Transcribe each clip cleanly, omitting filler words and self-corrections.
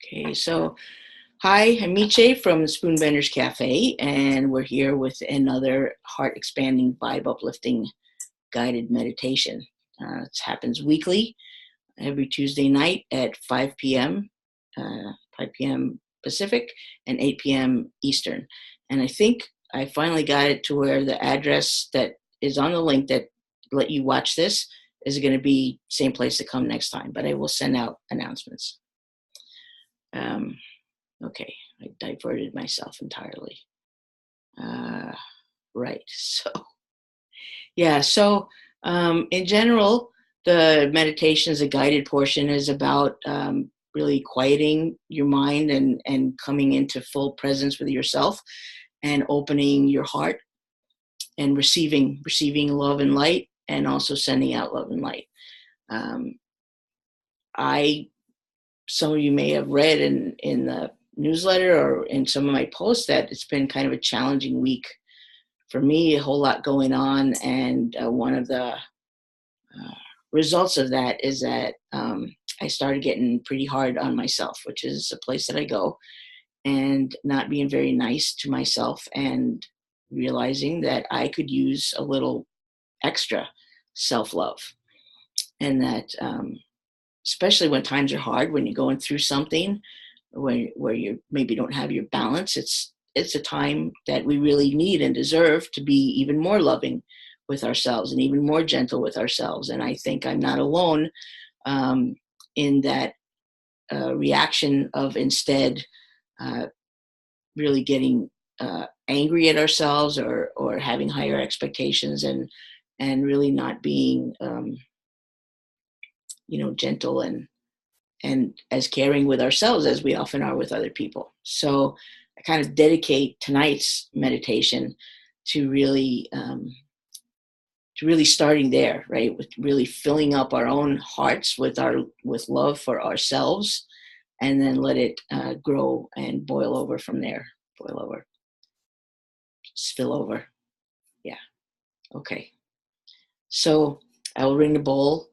Okay, so hi, I'm Miche from Spoonbender's Cafe, and we're here with another heart expanding, vibe uplifting guided meditation. It happens weekly, every Tuesday night at 5 p.m., 5 p.m. Pacific and 8 p.m. Eastern. And I think I finally got it to where the address that is on the link that let you watch this is going to be same place to come next time, but I will send out announcements. Um, Okay, I diverted myself entirely. Right. So in general, the meditation as a guided portion is about really quieting your mind and coming into full presence with yourself and opening your heart and receiving love and light and also sending out love and light. Um, I Some of you may have read in the newsletter or in some of my posts that it's been kind of a challenging week for me, a whole lot going on. And one of the results of that is that I started getting pretty hard on myself, which is a place that I go, and not being very nice to myself and realizing that I could use a little extra self-love. And that especially when times are hard, when you're going through something where you maybe don't have your balance, it's a time that we really need and deserve to be even more loving with ourselves and even more gentle with ourselves. And I think I'm not alone um, in that reaction of instead uh, really getting angry at ourselves or having higher expectations and really not being gentle and as caring with ourselves as we often are with other people. So I kind of dedicate tonight's meditation to really starting there, right? With really filling up our own hearts with love for ourselves, and then let it grow and boil over from there. Boil over, spill over. Yeah. Okay. So I will ring the bowl,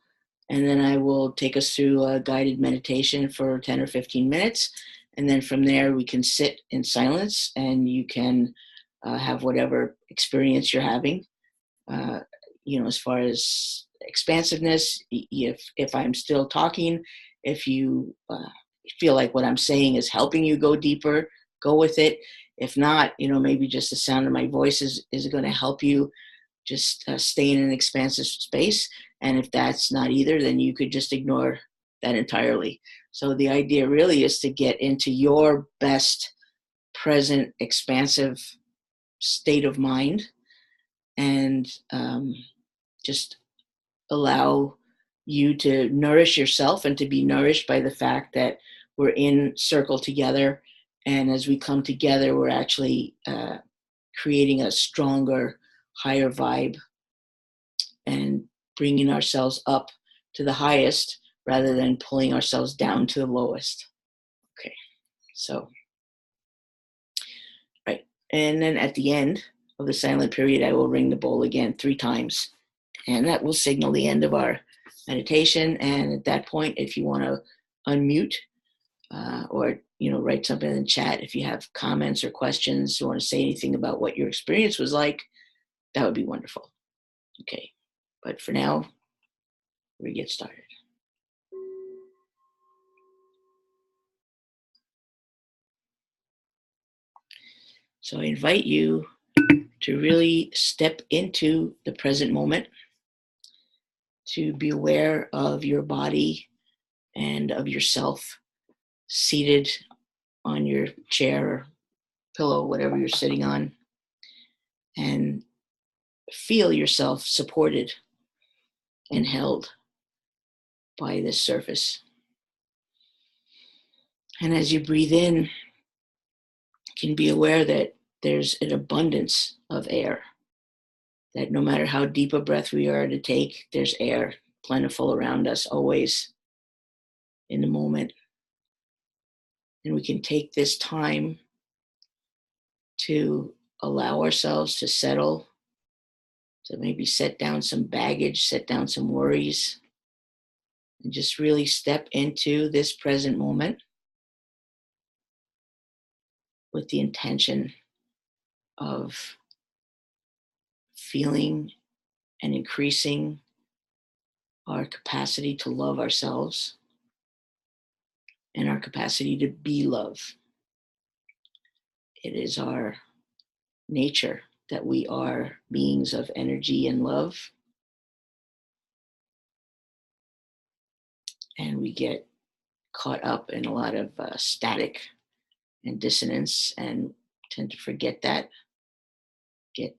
and then I will take us through a guided meditation for 10 or 15 minutes. And then from there, we can sit in silence and you can have whatever experience you're having. Uh, as far as expansiveness, if I'm still talking, if you feel like what I'm saying is helping you go deeper, go with it. If not, maybe just the sound of my voice is going to help you just stay in an expansive space. And if that's not either, then you could just ignore that entirely. So the idea really is to get into your best present expansive state of mind and just allow you to nourish yourself and to be nourished by the fact that we're in circle together. And as we come together, we're actually creating a stronger, higher vibe and bringing ourselves up to the highest rather than pulling ourselves down to the lowest. Okay, so, right. And then at the end of the silent period, I will ring the bowl again 3 times. And that will signal the end of our meditation. And at that point, if you want to unmute or write something in the chat, if you have comments or questions, you want to say anything about what your experience was like, that would be wonderful. Okay, but for now, we get started. So I invite you to really step into the present moment, to be aware of your body and of yourself seated on your chair or pillow, whatever you're sitting on, and feel yourself supported and held by this surface. And as you breathe in, you can be aware that there's an abundance of air, that no matter how deep a breath we are to take, there's air plentiful around us always in the moment. And we can take this time to allow ourselves to settle, to maybe set down some baggage, set down some worries, and just really step into this present moment with the intention of feeling and increasing our capacity to love ourselves and our capacity to be love. It is our nature that we are beings of energy and love, and we get caught up in a lot of static and dissonance and tend to forget that, get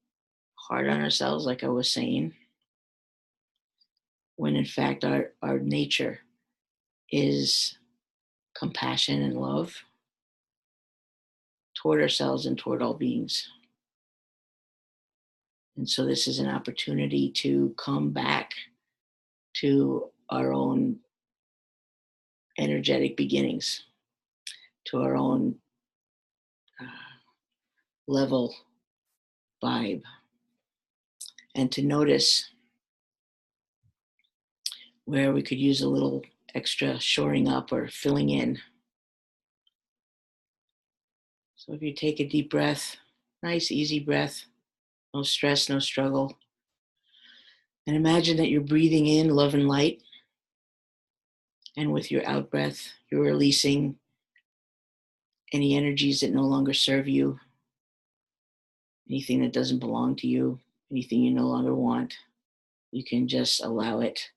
hard on ourselves, like I was saying, when in fact our nature is compassion and love toward ourselves and toward all beings. And so this is an opportunity to come back to our own energetic beginnings, to our own uh, level vibe, and to notice where we could use a little extra shoring up or filling in. So if you take a deep breath, nice, easy breath, no stress, no struggle, and imagine that you're breathing in love and light. And with your out breath, you're releasing any energies that no longer serve you, anything that doesn't belong to you, anything you no longer want. You can just allow it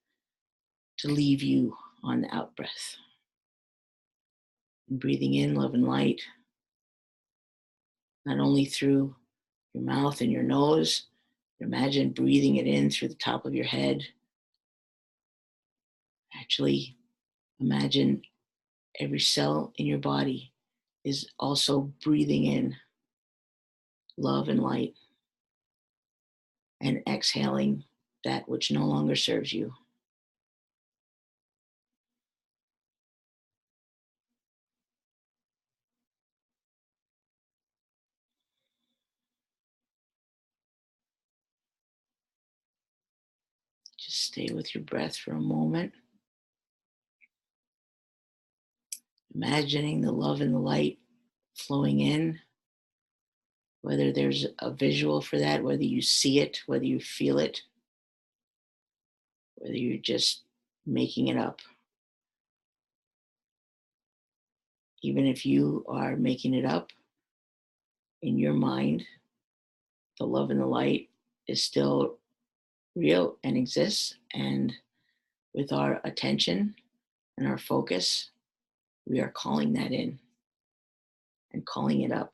to leave you on the out breath. And breathing in love and light, not only through your mouth and your nose, imagine breathing it in through the top of your head. Actually, imagine every cell in your body is also breathing in love and light and exhaling that which no longer serves you. Just stay with your breath for a moment, imagining the love and the light flowing in, whether there's a visual for that, whether you see it, whether you feel it, whether you're just making it up. Even if you are making it up in your mind, the love and the light is still real and exists. And with our attention and our focus, we are calling that in and calling it up.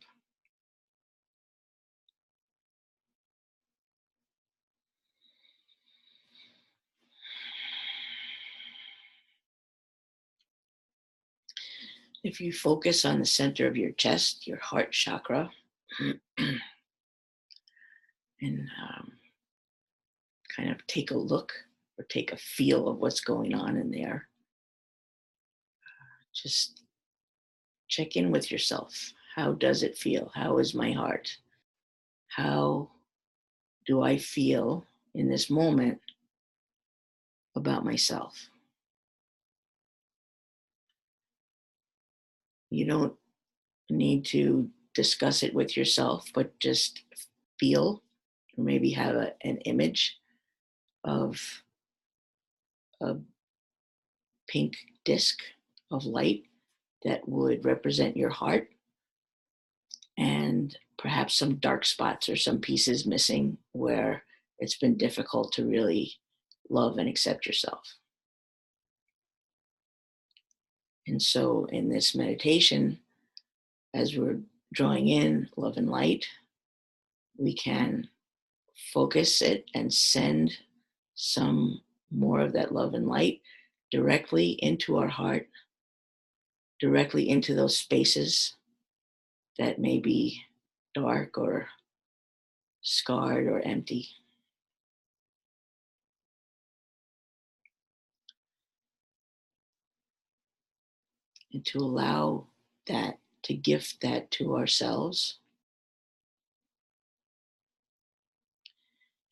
If you focus on the center of your chest, your heart chakra, and kind of take a look or take a feel of what's going on in there, just check in with yourself. How does it feel? How is my heart? How do I feel in this moment about myself? You don't need to discuss it with yourself, but just feel, or maybe have an image of a pink disc of light that would represent your heart, and perhaps some dark spots or some pieces missing where it's been difficult to really love and accept yourself. And so in this meditation, as we're drawing in love and light, we can focus it and send some more of that love and light directly into our heart, directly into those spaces that may be dark or scarred or empty. And to allow that, to gift that to ourselves,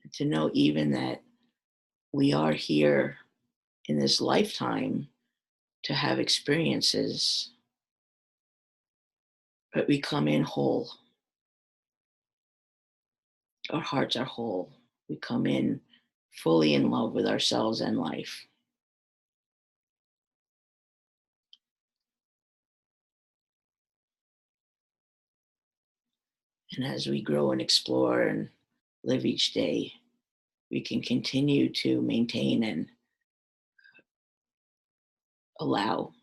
and to know even that we are here in this lifetime to have experiences but we come in whole. Our hearts are whole. We come in fully in love with ourselves and life. And as we grow and explore and live each day, we can continue to maintain and allow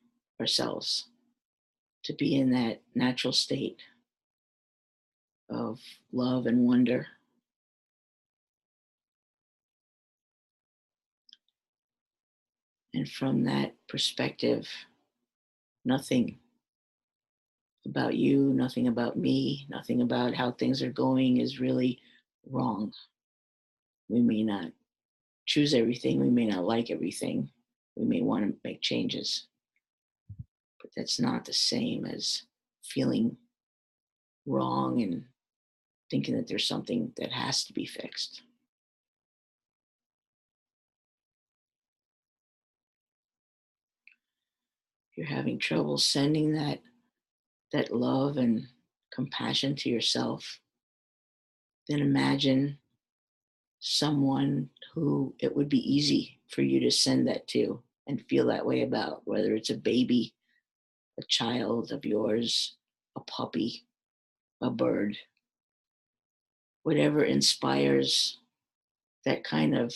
ourselves to be in that natural state of love and wonder. And from that perspective, nothing about you, nothing about me, nothing about how things are going is really wrong. We may not choose everything, we may not like everything, we may want to make changes, but that's not the same as feeling wrong and thinking that there's something that has to be fixed. If you're having trouble sending that love and compassion to yourself, then imagine someone who it would be easy for you to send that to and feel that way about, whether it's a baby, a child of yours, a puppy, a bird, whatever inspires that kind of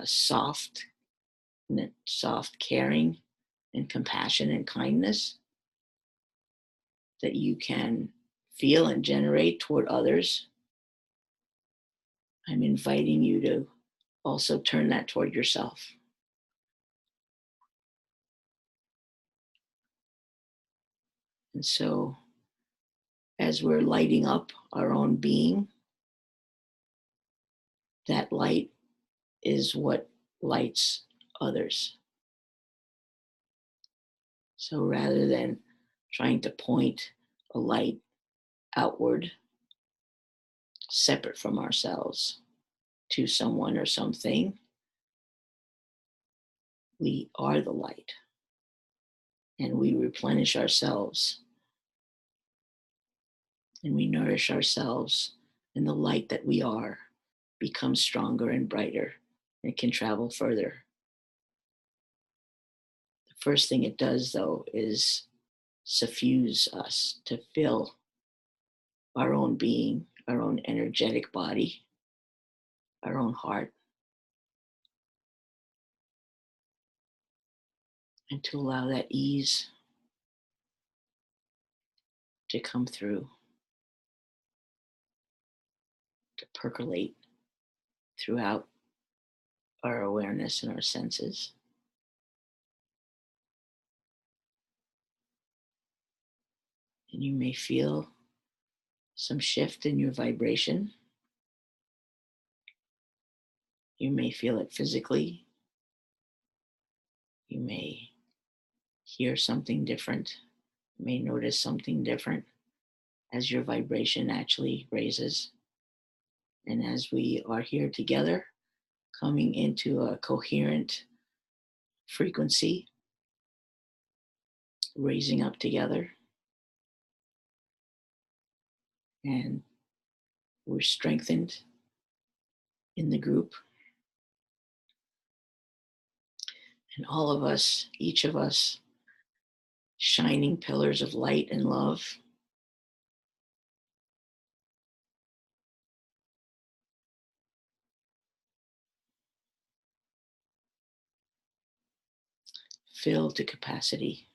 soft, soft caring and compassion and kindness that you can feel and generate toward others. I'm inviting you to also turn that toward yourself. And so, as we're lighting up our own being, that light is what lights others. So, rather than trying to point a light outward, separate from ourselves, to someone or something, we are the light and we replenish ourselves and we nourish ourselves, and the light that we are becomes stronger and brighter and can travel further. The first thing it does, though, is suffuse us to fill our own being, our own energetic body, our own heart, and to allow that ease to come through, to percolate throughout our awareness and our senses. And you may feel some shift in your vibration. You may feel it physically. You may hear something different. You may notice something different as your vibration actually raises. And as we are here together, coming into a coherent frequency, raising up together, and we're strengthened in the group. And all of us, each of us, shining pillars of light and love, filled to capacity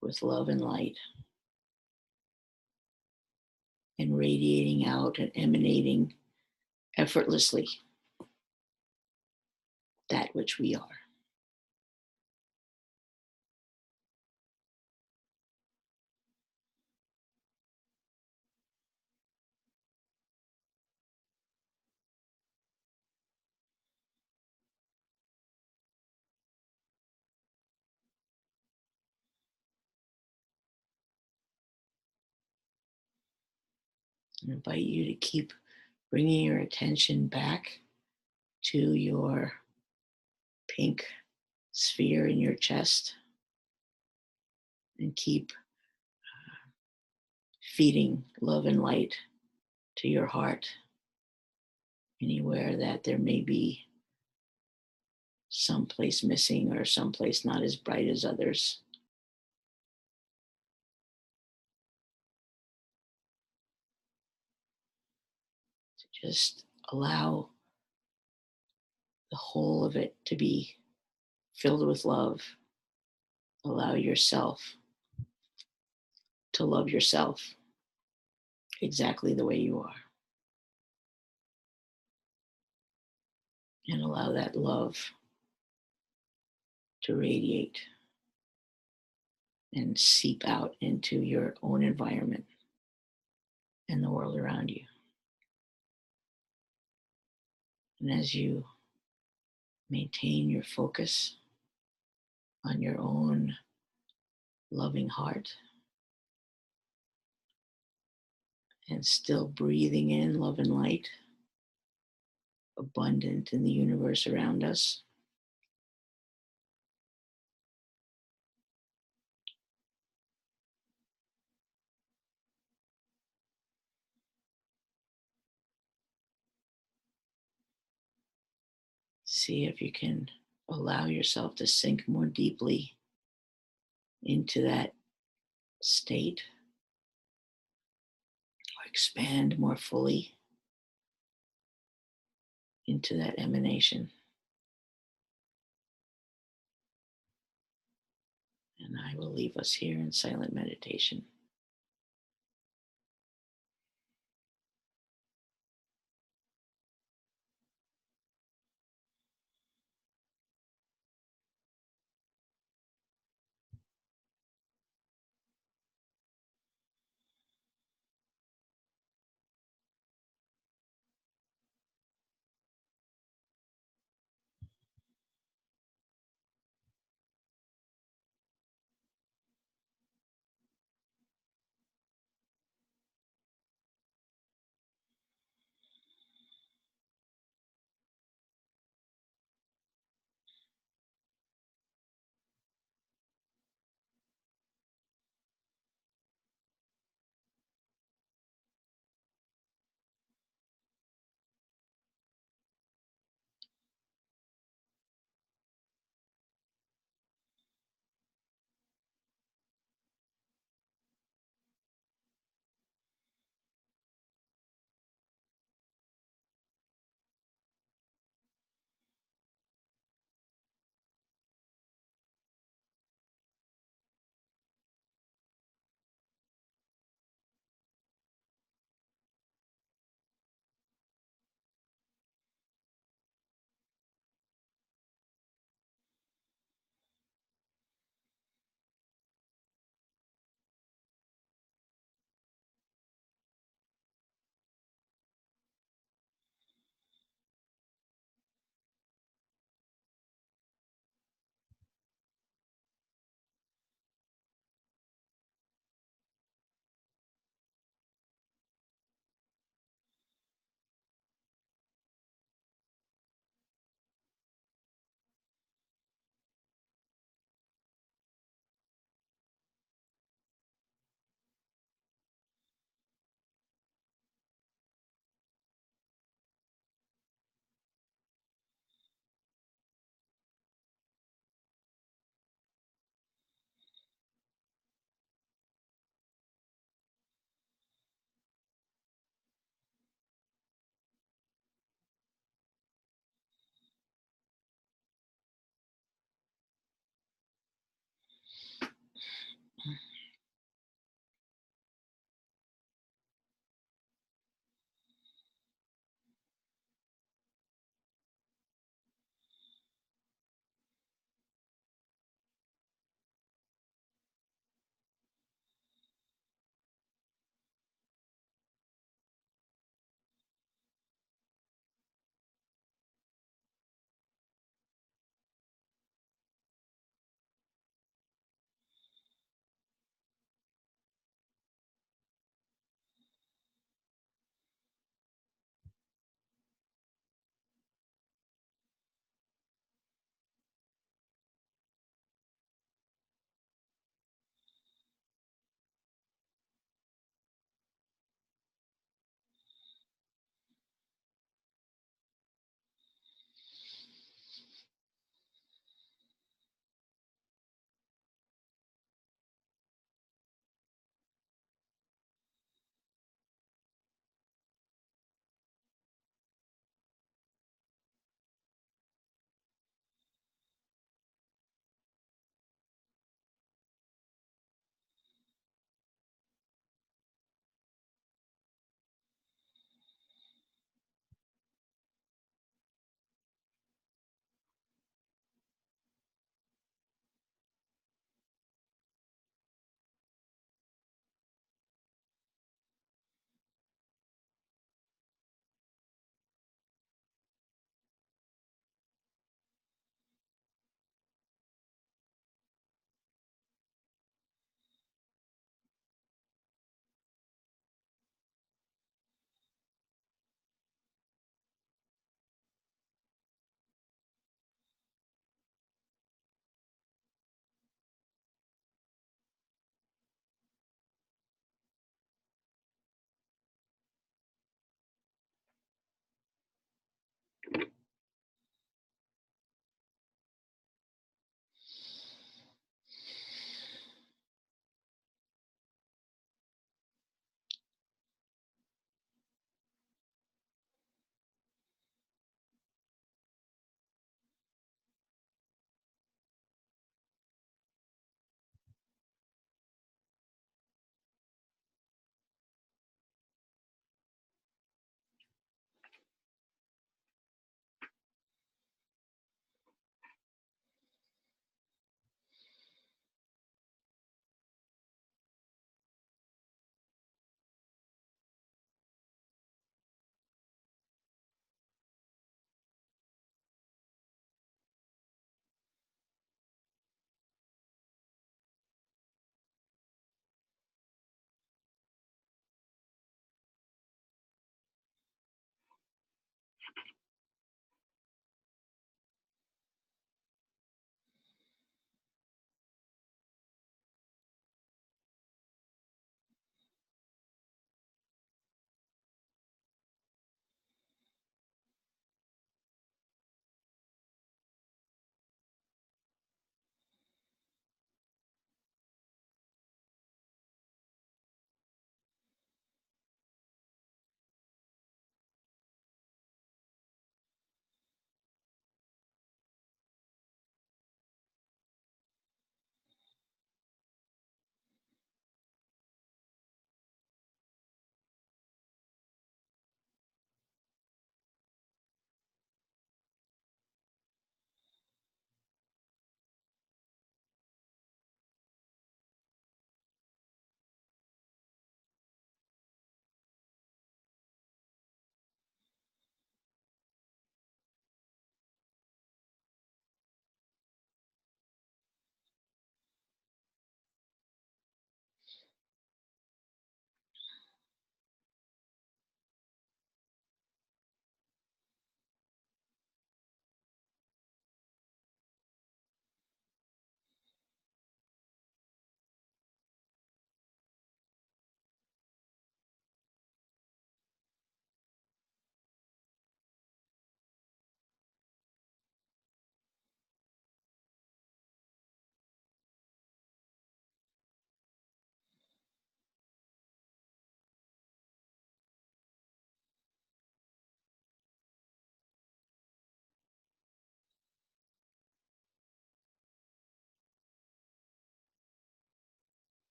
with love and light, and radiating out and emanating effortlessly that which we are. I invite you to keep bringing your attention back to your pink sphere in your chest, and keep feeding love and light to your heart anywhere that there may be someplace missing or someplace not as bright as others. Just allow the whole of it to be filled with love. Allow yourself to love yourself exactly the way you are. And allow that love to radiate and seep out into your own environment and the world around you. And as you maintain your focus on your own loving heart and still breathing in love and light, abundant in the universe around us, see if you can allow yourself to sink more deeply into that state or expand more fully into that emanation. And I will leave us here in silent meditation.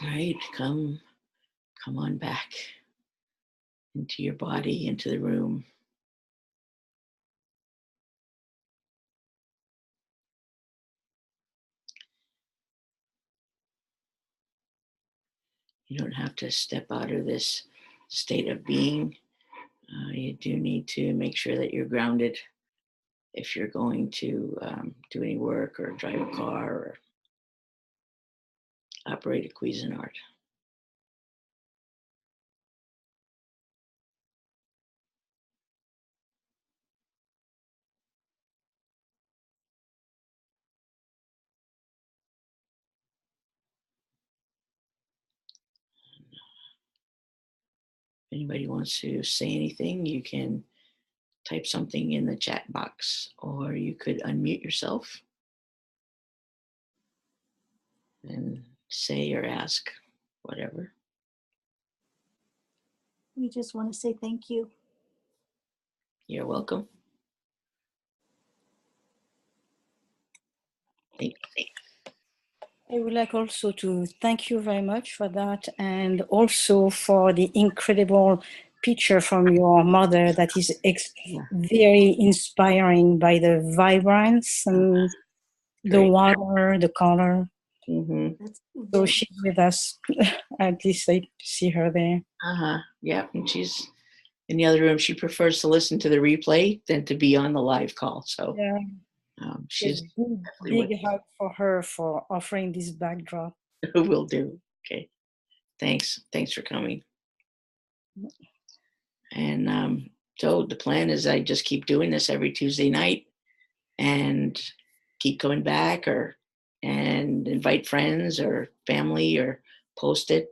All right, come on back into your body, into the room. You don't have to step out of this state of being. You do need to make sure that you're grounded if you're going to do any work or drive a car or operate a Cuisinart. If anybody wants to say anything, you can type something in the chat box, or you could unmute yourself and say or ask whatever. We just want to say thank you. You're welcome. I would like also to thank you very much for that, and also for the incredible picture from your mother that is very inspiring by the vibrance and the water, the color. Mm-hmm. So she's with us. At least I see her there. Yeah, and she's in the other room. She prefers to listen to the replay than to be on the live call. So yeah. She's big hug for her for offering this backdrop. Will do. Okay. Thanks for coming. And so the plan is I just keep doing this every Tuesday night and keep coming back and invite friends or family or post it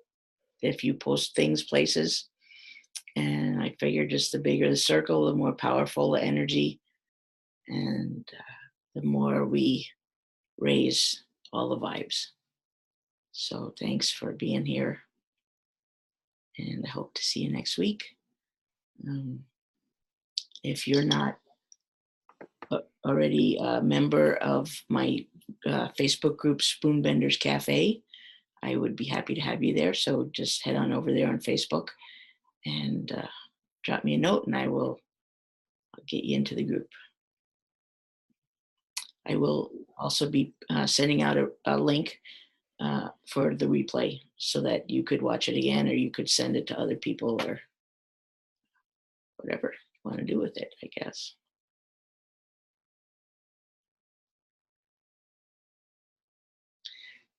if you post things places. And I figure just the bigger the circle, the more powerful the energy, and the more we raise all the vibes. So thanks for being here, and I hope to see you next week. If you're not already a member of my Facebook group, Spoonbenders Cafe, I would be happy to have you there. So just head on over there on Facebook and drop me a note, and I'll get you into the group. I will also be sending out a link for the replay so that you could watch it again, or you could send it to other people, or whatever you want to do with it, I guess.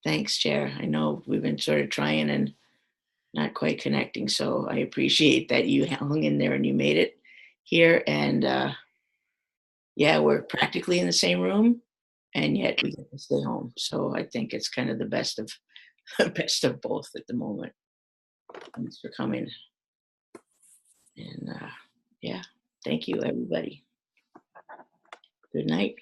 Thanks, Chair. I know we've been sort of trying and not quite connecting, so I appreciate that you hung in there and you made it here. And yeah, we're practically in the same room, and yet we get to stay home. So I think it's kind of the best of both at the moment. Thanks for coming. And yeah, thank you, everybody. Good night.